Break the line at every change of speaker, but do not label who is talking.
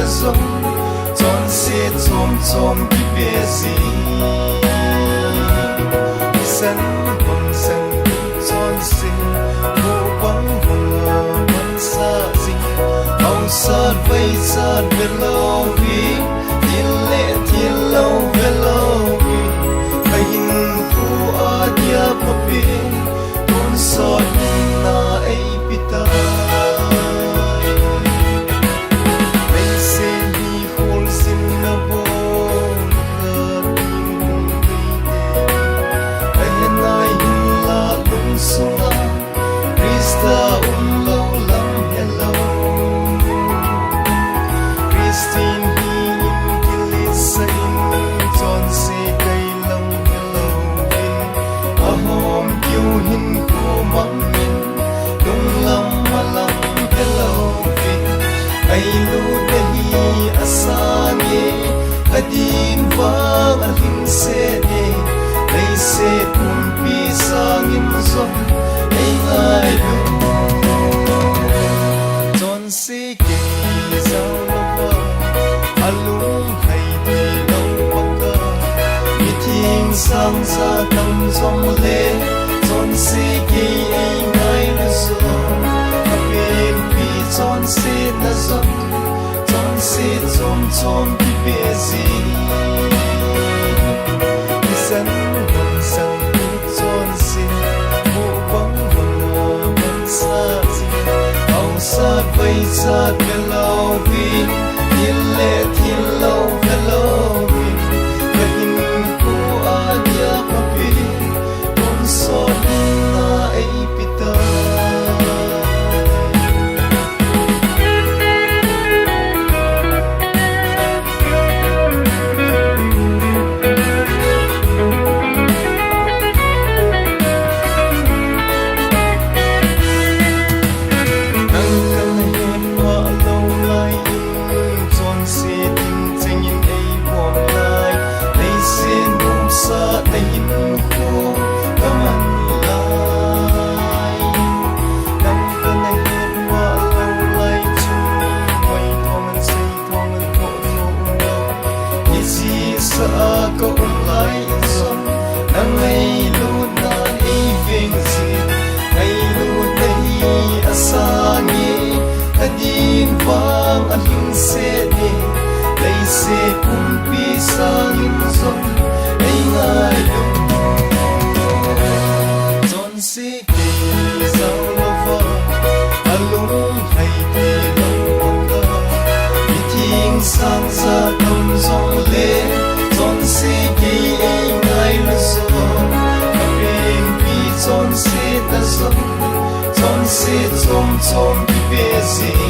na zong chọn se chom chom ki be si san hong san chọn se mo bang hong man sa zing au sa vai sa velo vi til lo velo vi bai hin ku a dia pa pe ton so na ai pita adin vang ahin se ne nei se pumpi sangin zon ei ngai lo ton se ke zau lo alung hai ti lo paka miting sang sa tam zong le ton se ke ei ngai lo so kapin pi ton se na zon se chom chom ki be si san hong san chon se mo bang hong man sa si au sa vai sa velo vi til lo velo vi kahin ko a dia pa pi ton so na ai pita vang ahin se ne lei se pumpi sangin zon ei ngai lo zon se ke zau lo va alung hai ti lo ka miting sang sa tom zong le zon se ke ei ngai lo so kapin pi zon se ta zon zon se chom chom ki be si